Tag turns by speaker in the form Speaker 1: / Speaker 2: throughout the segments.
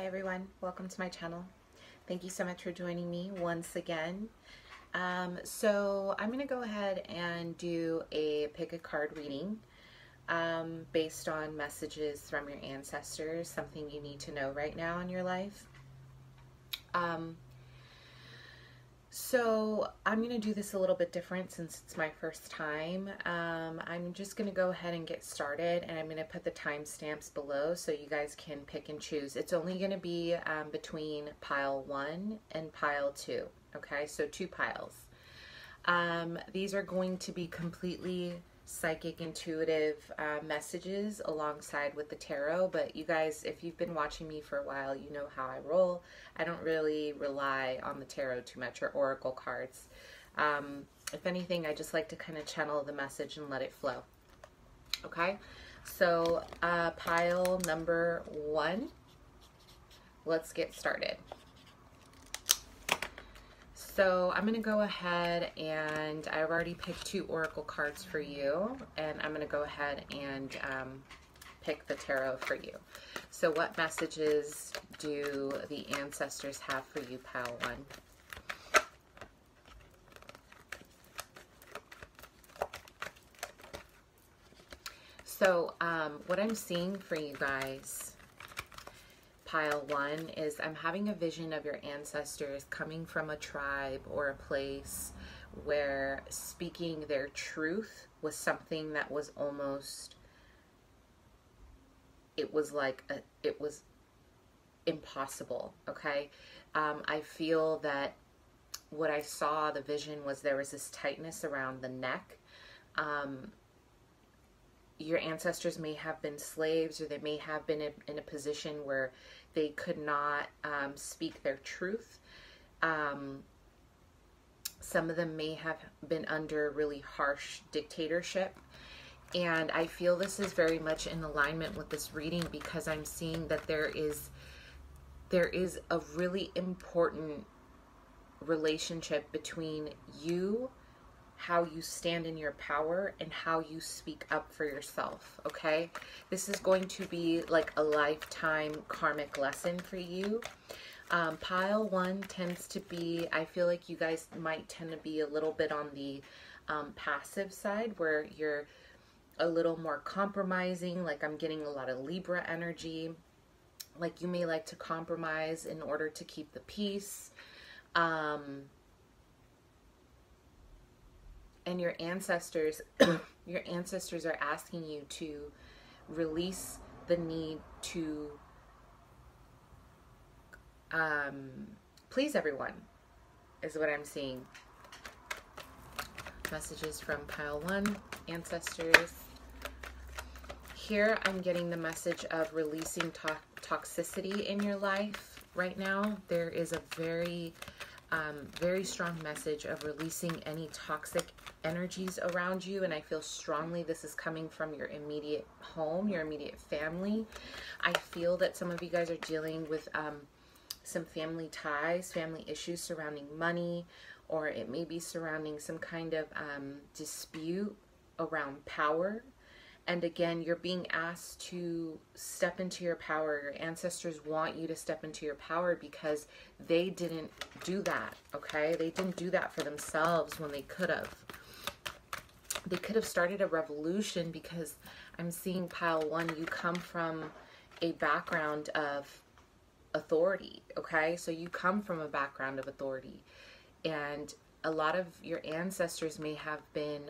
Speaker 1: Hi everyone, welcome to my channel. Thank you so much for joining me once again. So I'm going to go ahead and do a pick a card reading based on messages from your ancestors, something you need to know right now in your life. So I'm going to do this a little bit different since it's my first time. I'm just going to go ahead and get started, and I'm going to put the timestamps below so you guys can pick and choose. It's only going to be between pile 1 and pile 2. Okay, so 2 piles. These are going to be completely psychic, intuitive messages alongside with the tarot, but you guys, if you've been watching me for a while, you know how I roll. I don't really rely on the tarot too much or oracle cards. If anything, I just like to kind of channel the message and let it flow. Okay, so pile number 1, let's get started. So I'm going to go ahead and I've already picked 2 oracle cards for you, and I'm going to go ahead and pick the tarot for you. So what messages do the ancestors have for you, pile 1? So what I'm seeing for you guys, pile 1, is I'm having a vision of your ancestors coming from a tribe or a place where speaking their truth was something that was almost, it was impossible. Okay, I feel that what I saw, the vision, was there was this tightness around the neck. Your ancestors may have been slaves, or they may have been in a position where they could not speak their truth. Some of them may have been under really harsh dictatorship. And I feel this is very much in alignment with this reading, because I'm seeing that there is a really important relationship between you, how you stand in your power, and how you speak up for yourself. Okay, this is going to be like a lifetime karmic lesson for you. Pile 1 tends to be, I feel like you guys might tend to be a little bit on the passive side, where you're a little more compromising. Like, I'm getting a lot of Libra energy. Like, you may like to compromise in order to keep the peace. And your ancestors, your ancestors are asking you to release the need to please everyone, is what I'm seeing. Messages from pile 1, ancestors. Here I'm getting the message of releasing toxicity in your life right now. There is a very strong message of releasing any toxic energies around you, and I feel strongly this is coming from your immediate home, your immediate family. I feel that some of you guys are dealing with some family ties, family issues surrounding money, or it may be surrounding some kind of dispute around power. And again, you're being asked to step into your power. Your ancestors want you to step into your power because they didn't do that, okay? They didn't do that for themselves when they could have. They could have started a revolution, because I'm seeing pile 1, you come from a background of authority, okay? So you come from a background of authority. And a lot of your ancestors may have been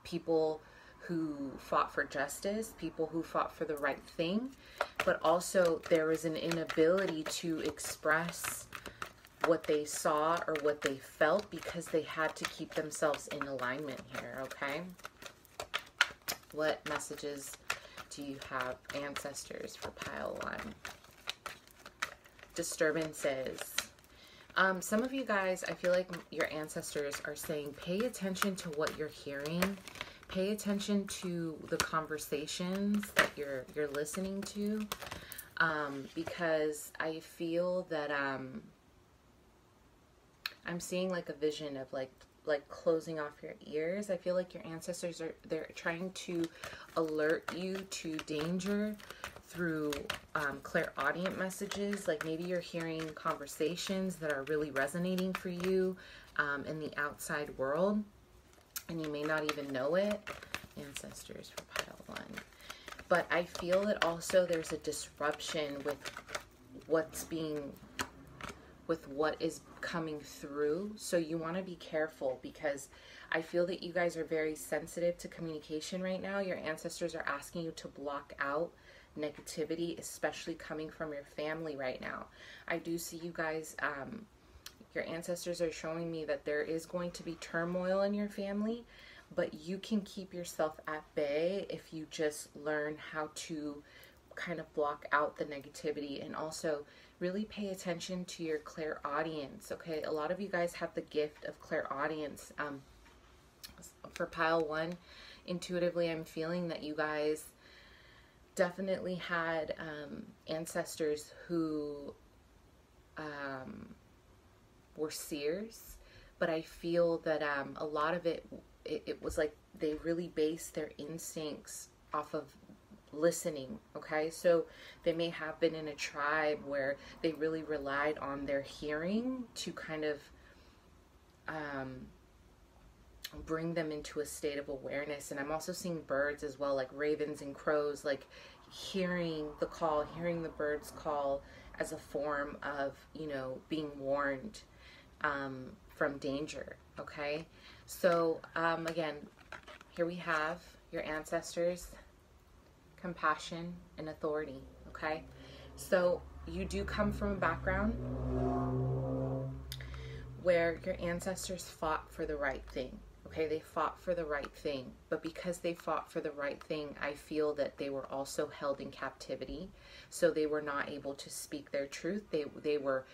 Speaker 1: people who fought for justice, people who fought for the right thing, but also there was an inability to express what they saw or what they felt because they had to keep themselves in alignment here, okay? What messages do you have, ancestors, for pile 1? Disturbances. Some of you guys, I feel like your ancestors are saying, pay attention to what you're hearing. Pay attention to the conversations that you're listening to, because I feel that I'm seeing like a vision of like closing off your ears. I feel like your ancestors they're trying to alert you to danger through clairaudient messages. Like maybe you're hearing conversations that are really resonating for you in the outside world, and you may not even know it. Ancestors for pile 1. But I feel that also there's a disruption with what is coming through. So you want to be careful, because I feel that you guys are very sensitive to communication right now. Your ancestors are asking you to block out negativity, especially coming from your family right now. I do see you guys, your ancestors are showing me that there is going to be turmoil in your family, but you can keep yourself at bay if you just learn how to kind of block out the negativity, and also really pay attention to your clairaudience. Okay, a lot of you guys have the gift of clairaudience. For pile 1, intuitively, I'm feeling that you guys definitely had ancestors who were seers, but I feel that a lot of it was like they really based their instincts off of listening. Okay, so they may have been in a tribe where they really relied on their hearing to kind of bring them into a state of awareness. And I'm also seeing birds as well, like ravens and crows, like hearing the call, hearing the birds call as a form of, you know, being warned from danger. Okay, so again, here we have your ancestors, compassion, and authority. Okay, so you do come from a background where your ancestors fought for the right thing. Okay, they fought for the right thing, but because they fought for the right thing, I feel that they were also held in captivity, so they were not able to speak their truth. They were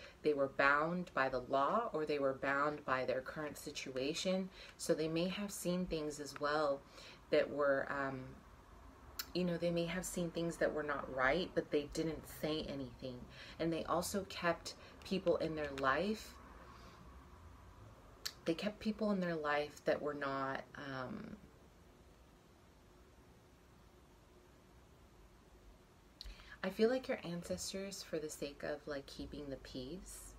Speaker 1: bound by the law, or they were bound by their current situation. So they may have seen things as well that were you know, they may have seen things that were not right, but they didn't say anything. And they also kept people in their life. They kept people in their life that were not, I feel like your ancestors, for the sake of like keeping the peace,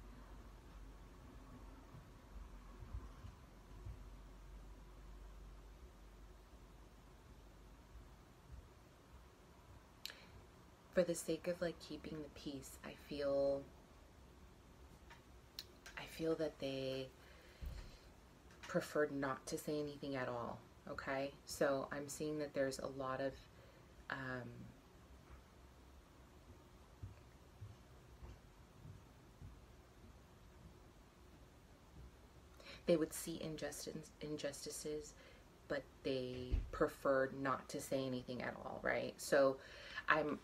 Speaker 1: for the sake of like keeping the peace, I feel that they preferred not to say anything at all. Okay, so I'm seeing that there's a lot of they would see injustices, but they preferred not to say anything at all, right? So I'm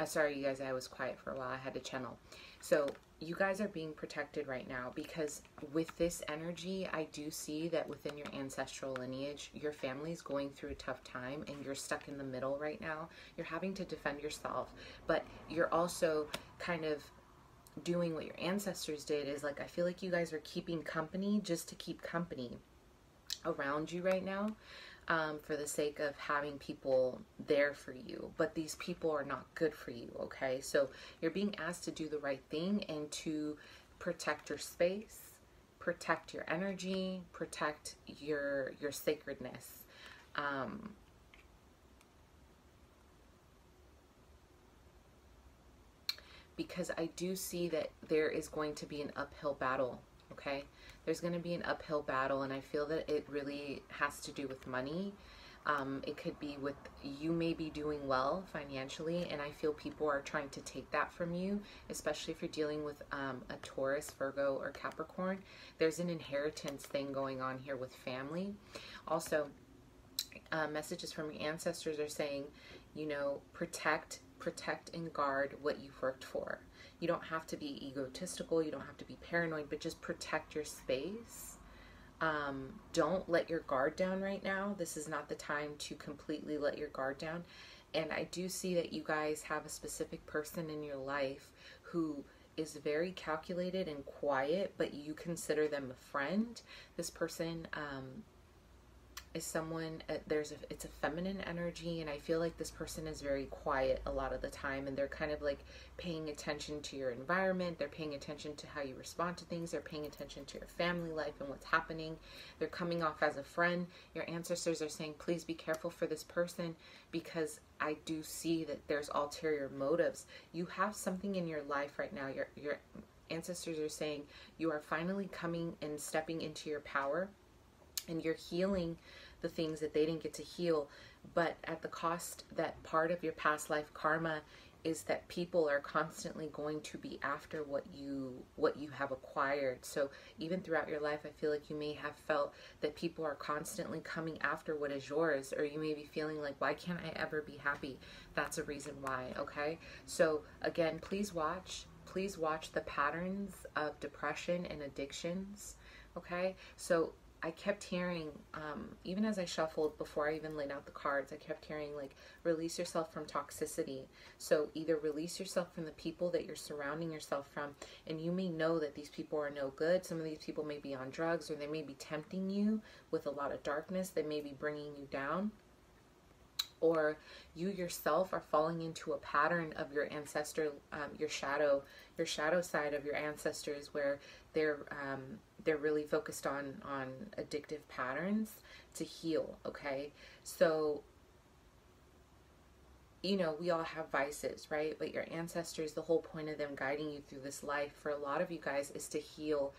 Speaker 1: sorry, you guys, I was quiet for a while. I had to channel. So you guys are being protected right now, because with this energy, I do see that within your ancestral lineage, your family is going through a tough time, and you're stuck in the middle right now. You're having to defend yourself, but you're also kind of doing what your ancestors did. Is like, I feel like you guys are keeping company just to keep company around you right now, for the sake of having people there for you, but these people are not good for you. Okay, so you're being asked to do the right thing and to protect your space, protect your energy, protect your sacredness. Because I do see that there is going to be an uphill battle. Okay, there's going to be an uphill battle, and I feel that it really has to do with money. It could be with, you may be doing well financially, and I feel people are trying to take that from you, especially if you're dealing with a Taurus, Virgo, or Capricorn. There's an inheritance thing going on here with family. Also, messages from your ancestors are saying, you know, protect and guard what you've worked for. You don't have to be egotistical, you don't have to be paranoid, but just protect your space. Don't let your guard down right now. This is not the time to completely let your guard down. And I do see that you guys have a specific person in your life who is very calculated and quiet, but you consider them a friend. This person is someone, it's a feminine energy, and I feel like this person is very quiet a lot of the time, and they're kind of like paying attention to your environment. They're paying attention to how you respond to things. They're paying attention to your family life and what's happening. They're coming off as a friend. Your ancestors are saying, please be careful for this person, because I do see that there's ulterior motives. You have something in your life right now. Your ancestors are saying you are finally coming and stepping into your power, and you're healing the things that they didn't get to heal, but at the cost that part of your past life karma is that people are constantly going to be after what you have acquired. So even throughout your life, I feel like you may have felt that people are constantly coming after what is yours, or you may be feeling like, why can't I ever be happy? That's a reason why. Okay, so again, please watch the patterns of depression and addictions. Okay, so I kept hearing, even as I shuffled before I even laid out the cards, I kept hearing like, release yourself from toxicity. So either release yourself from the people that you're surrounding yourself from, and you may know that these people are no good. Some of these people may be on drugs, or they may be tempting you with a lot of darkness. They may be bringing you down. Or you yourself are falling into a pattern of your ancestor, your shadow side of your ancestors, where they're really focused on addictive patterns to heal. Okay, so you know, we all have vices, right? But your ancestors, the whole point of them guiding you through this life for a lot of you guys is to heal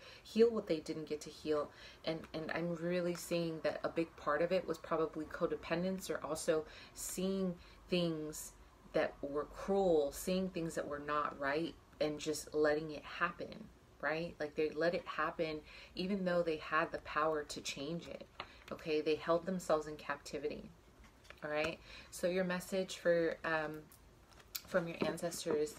Speaker 1: what they didn't get to heal. And I'm really seeing that a big part of it was probably codependence, or also seeing things that were cruel, seeing things that were not right, and just letting it happen, right? Like they let it happen even though they had the power to change it. Okay, they held themselves in captivity. All right, so your message for from your ancestors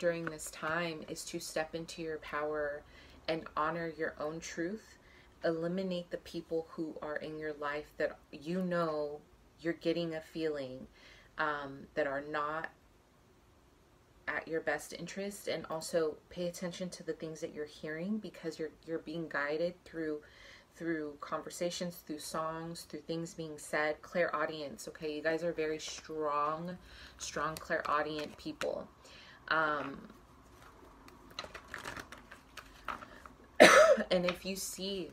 Speaker 1: during this time is to step into your power and honor your own truth. Eliminate the people who are in your life that you know you're getting a feeling that are not at your best interest, and also pay attention to the things that you're hearing, because you're being guided through conversations, through songs, through things being said. Clairaudience, okay? You guys are very strong clairaudient people. And if you see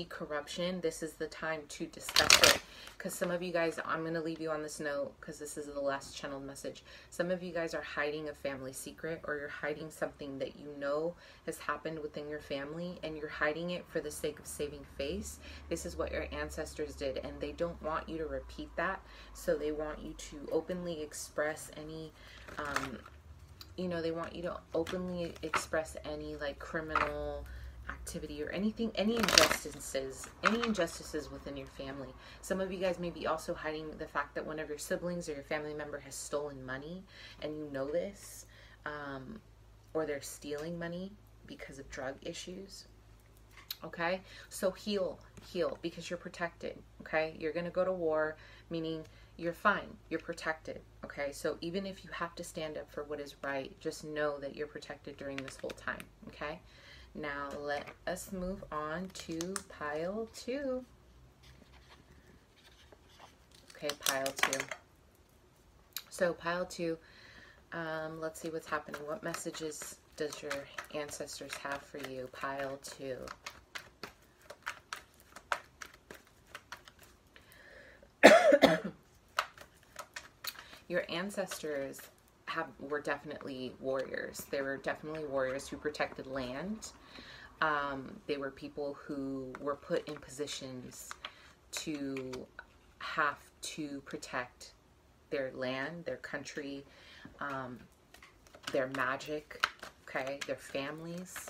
Speaker 1: corruption, this is the time to discuss it. Because some of you guys, I'm going to leave you on this note, because this is the last channeled message. Some of you guys are hiding a family secret, or you're hiding something that you know has happened within your family, and you're hiding it for the sake of saving face. This is what your ancestors did, and they don't want you to repeat that. So they want you to openly express any, you know, they want you to openly express any like criminal activity or anything, any injustices within your family. Some of you guys may be also hiding the fact that one of your siblings or your family member has stolen money, and you know this, or they're stealing money because of drug issues. Okay, so heal, because you're protected. Okay, you're gonna go to war, meaning you're fine, you're protected. Okay, so even if you have to stand up for what is right, just know that you're protected during this whole time. Okay, now let us move on to pile 2. Okay, pile 2. So pile 2, let's see what's happening. What messages does your ancestors have for you? Pile 2. Your ancestors were definitely warriors. They were definitely warriors who protected land. They were people who were put in positions to have to protect their land, their country, their magic, okay, their families.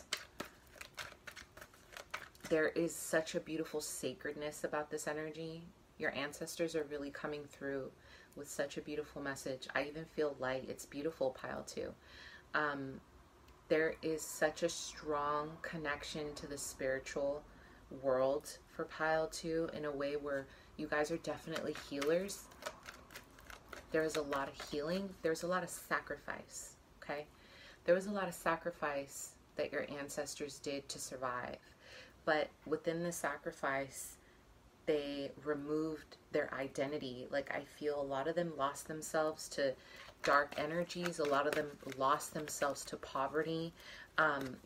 Speaker 1: There is such a beautiful sacredness about this energy. Your ancestors are really coming through with such a beautiful message. I even feel light. It's beautiful, pile 2. There is such a strong connection to the spiritual world for pile 2 in a way where you guys are definitely healers. There is a lot of healing. There's a lot of sacrifice, okay? There was a lot of sacrifice that your ancestors did to survive. But within the sacrifice, they removed their identity. Like, I feel a lot of them lost themselves to dark energies. A lot of them lost themselves to poverty,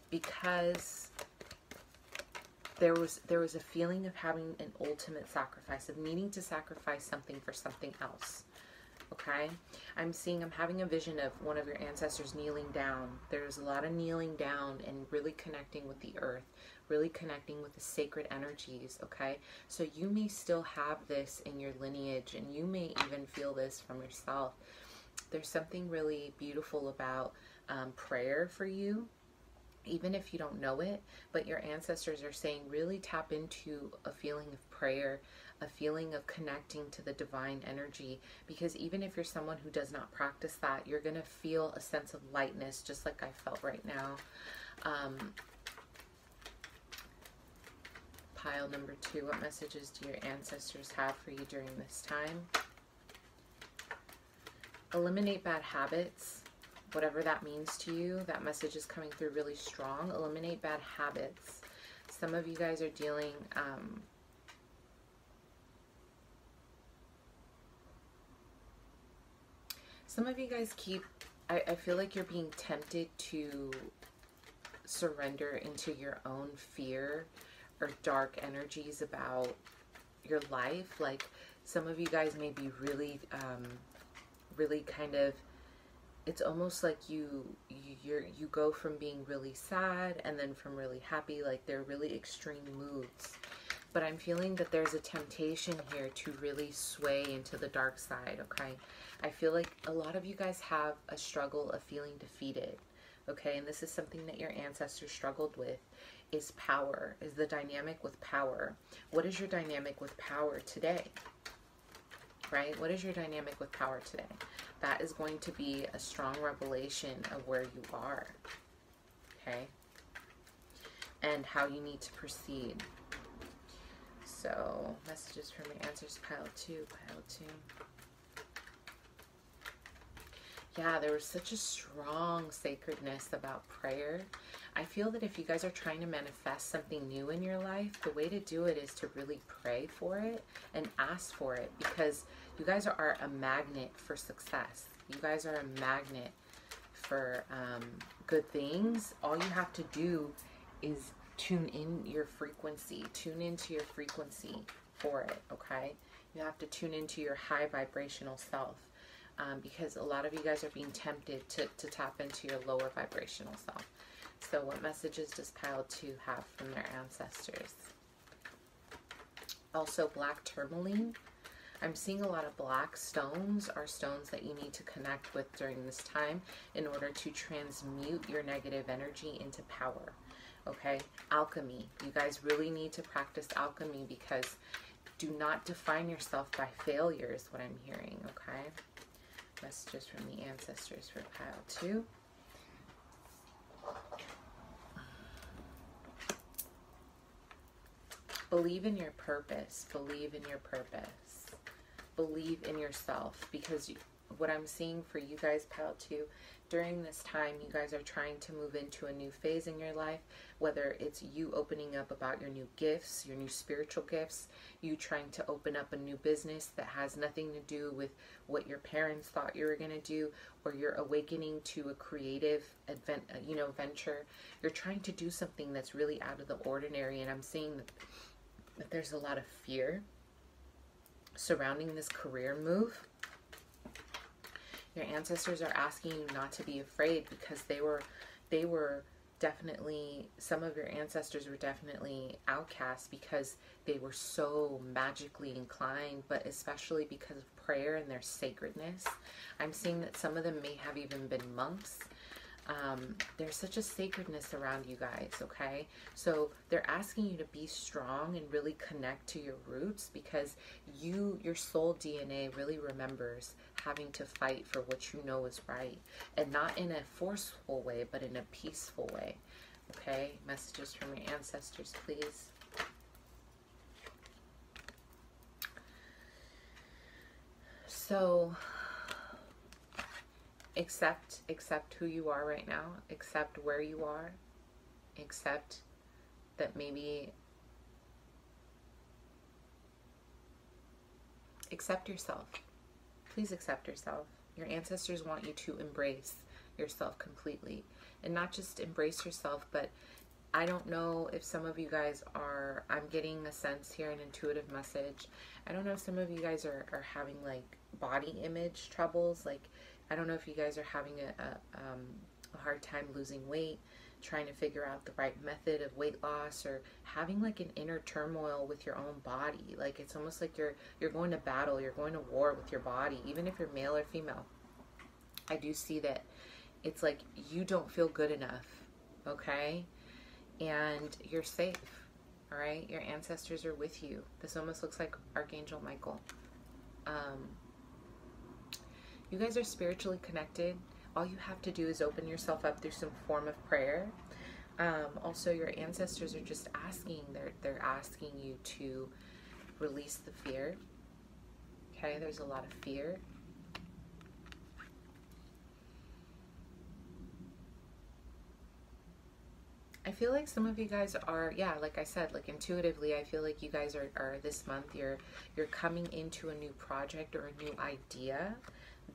Speaker 1: because there was a feeling of having an ultimate sacrifice, of needing to sacrifice something for something else. Okay, I'm having a vision of one of your ancestors kneeling down. There's a lot of kneeling down and really connecting with the earth, really connecting with the sacred energies. Okay, so you may still have this in your lineage, and you may even feel this from yourself. There's something really beautiful about prayer for you, even if you don't know it, but your ancestors are saying really tap into a feeling of prayer, a feeling of connecting to the divine energy, because even if you're someone who does not practice that, you're going to feel a sense of lightness, just like I felt right now. Pile number 2, what messages do your ancestors have for you during this time? Eliminate bad habits. Whatever that means to you, that message is coming through really strong. Eliminate bad habits. Some of you guys are dealing, some of you guys I feel like you're being tempted to surrender into your own fear or dark energies about your life. Like, some of you guys may be really, really kind of, it's almost like you go from being really sad and then from really happy. Like, they're really extreme moods. But I'm feeling that there's a temptation here to really sway into the dark side, okay? I feel like a lot of you guys have a struggle of feeling defeated, okay? And this is something that your ancestors struggled with, is power, is the dynamic with power. What is your dynamic with power today? Right? What is your dynamic with power today? That is going to be a strong revelation of where you are, okay? And how you need to proceed. So, messages from your answers, pile 2, pile 2. Yeah, there was such a strong sacredness about prayer. I feel that if you guys are trying to manifest something new in your life, the way to do it is to really pray for it and ask for it, because you guys are a magnet for success. You guys are a magnet for good things. All you have to do is tune in your frequency. Tune into your frequency for it, okay? You have to tune into your high vibrational self, because a lot of you guys are being tempted to tap into your lower vibrational self. So what messages does pile 2 have from their ancestors? Also, black tourmaline. I'm seeing a lot of black stones are stones that you need to connect with during this time in order to transmute your negative energy into power. Okay? Alchemy. You guys really need to practice alchemy, because do not define yourself by failure is what I'm hearing. Okay? Messages from the ancestors for pile 2. Believe in your purpose. Believe in your purpose. Believe in yourself, because what I'm seeing for you guys, pile 2, during this time, you guys are trying to move into a new phase in your life, whether it's you opening up about your new gifts, your new spiritual gifts, you trying to open up a new business that has nothing to do with what your parents thought you were going to do, or you're awakening to a creative venture. You're trying to do something that's really out of the ordinary, and I'm seeing that there's a lot of fear surrounding this career move. Your ancestors are asking you not to be afraid, because they were definitely, some of your ancestors were definitely outcasts because they were so magically inclined, but especially because of prayer and their sacredness. I'm seeing that some of them may have even been monks. There's such a sacredness around you guys, okay? So they're asking you to be strong and really connect to your roots, because your soul DNA really remembers having to fight for what you know is right, and not in a forceful way, but in a peaceful way, okay? Messages from your ancestors, please. So accept who you are right now, accept where you are, accept that maybe Accept yourself. Please accept yourself. Your ancestors want you to embrace yourself completely. And not just embrace yourself, but I don't know if some of you guys are, I'm getting a sense here, an intuitive message. I don't know if some of you guys are having like body image troubles. Like, I don't know if you guys are having a hard time losing weight, trying to figure out the right method of weight loss, or having like an inner turmoil with your own body. Like, it's almost like you're going to battle, you're going to war with your body, even if you're male or female. I do see that it's like you don't feel good enough, okay? And you're safe, all right? Your ancestors are with you. This almost looks like Archangel Michael. You guys are spiritually connected. All you have to do is open yourself up through some form of prayer. Also, your ancestors are just asking, they're asking you to release the fear. Okay, there's a lot of fear. I feel like some of you guys are, yeah, like I said, like intuitively, I feel like you guys are this month, you're coming into a new project or a new idea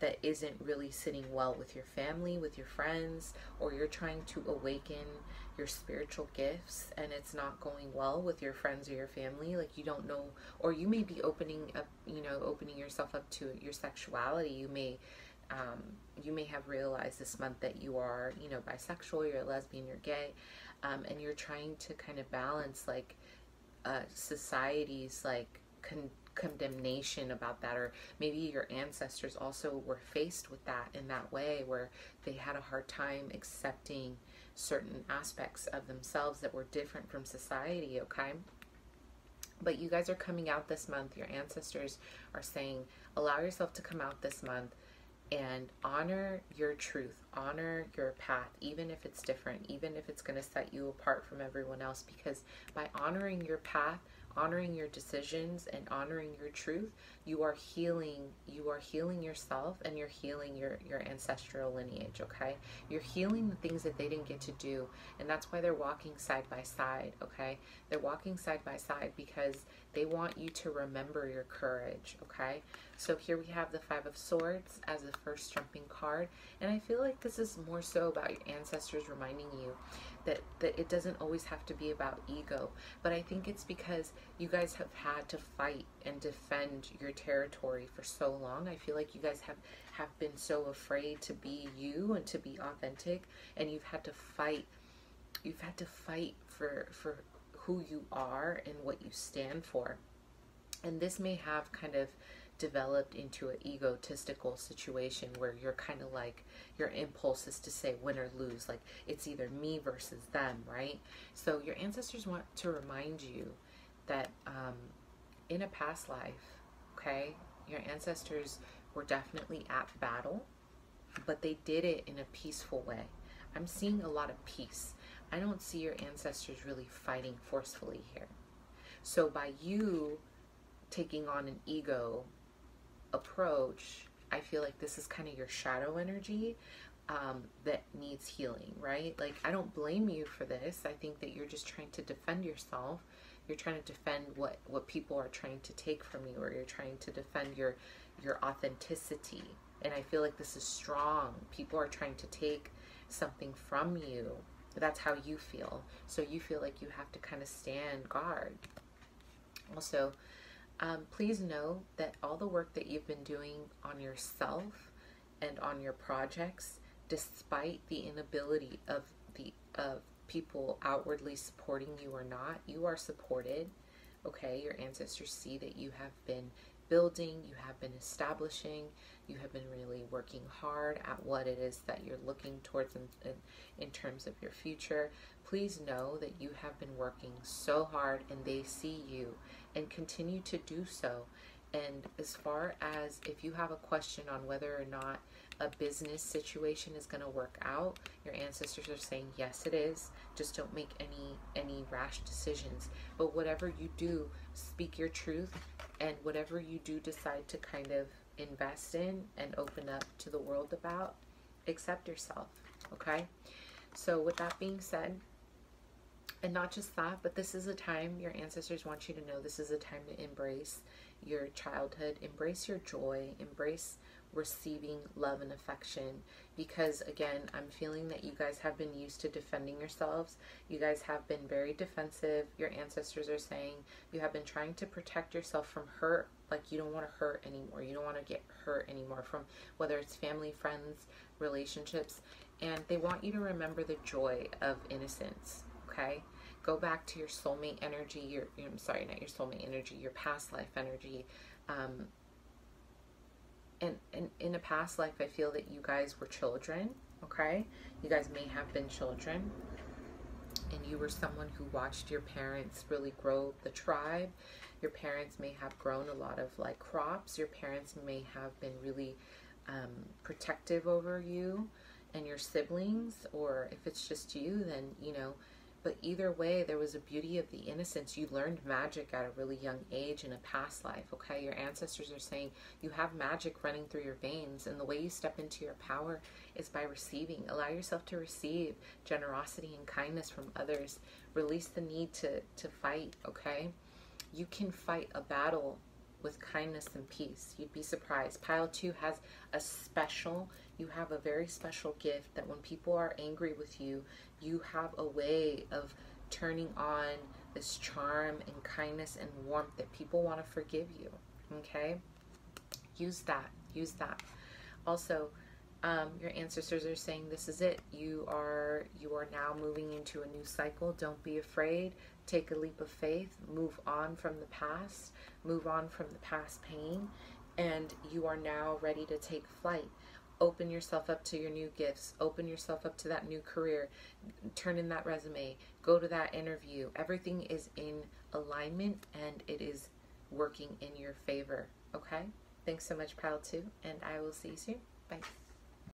Speaker 1: that isn't really sitting well with your family, with your friends, or you're trying to awaken your spiritual gifts and it's not going well with your friends or your family. Like, you don't know, or you may be opening up, opening yourself up to your sexuality. You may have realized this month that you are, bisexual, you're a lesbian, you're gay, and you're trying to kind of balance like society's like condemnation about that, or maybe your ancestors also were faced with that in that way, where they had a hard time accepting certain aspects of themselves that were different from society, okay? But you guys are coming out this month. Your ancestors are saying, allow yourself to come out this month and honor your truth, honor your path, even if it's different, even if it's going to set you apart from everyone else, because by honoring your path, honoring your decisions, and honoring your truth, you are healing yourself, and you're healing your ancestral lineage, okay? You're healing the things that they didn't get to do, and that's why they're walking side by side, okay? They're walking side by side because they want you to remember your courage, okay? So here we have the Five of Swords as the first jumping card, and I feel like this is more so about your ancestors reminding you that it doesn't always have to be about ego, but I think it's because you guys have had to fight and defend your territory for so long. I feel like you guys have been so afraid to be you and to be authentic, and you've had to fight for who you are and what you stand for. And this may have kind of developed into an egotistical situation where you're kind of like, your impulse is to say win or lose, like it's either me versus them, right? So your ancestors want to remind you that in a past life, okay, your ancestors were definitely at battle, but they did it in a peaceful way. I'm seeing a lot of peace. I don't see your ancestors really fighting forcefully here. So by you taking on an ego approach, I feel like this is kind of your shadow energy that needs healing, right? Like, I don't blame you for this. I think that you're just trying to defend yourself. You're trying to defend what people are trying to take from you, or you're trying to defend your authenticity. And I feel like this is strong. People are trying to take something from you. That's how you feel. So you feel like you have to kind of stand guard. Also, please know that all the work that you've been doing on yourself and on your projects, despite the inability of people outwardly supporting you or not, you are supported, okay? Your ancestors see that you have been building, you have been establishing, you have been really working hard at what it is that you're looking towards in terms of your future. Please know that you have been working so hard, and they see you, and continue to do so. And as far as if you have a question on whether or not a business situation is going to work out, your ancestors are saying yes, it is. Just don't make any rash decisions. But whatever you do, speak your truth, and whatever you do decide to kind of invest in and open up to the world about, accept yourself, okay? So with that being said, And not just that, but this is a time, your ancestors want you to know, this is a time to embrace your childhood, embrace your joy, embrace receiving love and affection. Because again, I'm feeling that you guys have been used to defending yourselves. You guys have been very defensive. Your ancestors are saying you have been trying to protect yourself from hurt. Like you don't want to hurt anymore. You don't want to get hurt anymore from whether it's family, friends, relationships. And they want you to remember the joy of innocence. Okay? Go back to your soulmate energy, I'm sorry, not your soulmate energy, your past life energy. And in a past life, I feel that you guys were children, okay? You guys may have been children, and you were someone who watched your parents really grow the tribe. Your parents may have grown a lot of like crops. Your parents may have been really protective over you and your siblings, or if it's just you, then, you know, but either way, there was a beauty of the innocence. You learned magic at a really young age in a past life, okay? Your ancestors are saying you have magic running through your veins, and the way you step into your power is by receiving. Allow yourself to receive generosity and kindness from others. Release the need to fight, okay? You can fight a battle with kindness and peace. You'd be surprised. Pile 2 has you have a very special gift that when people are angry with you, you have a way of turning on this charm and kindness and warmth that people want to forgive you, okay? Use that. Also, your ancestors are saying this is it. You are now moving into a new cycle. Don't be afraid. Take a leap of faith. Move on from the past. Move on from the past pain. And you are now ready to take flight. Open yourself up to your new gifts. Open yourself up to that new career. Turn in that resume. Go to that interview. Everything is in alignment and it is working in your favor. Okay? Thanks so much, Pile 2, and I will see you soon. Bye.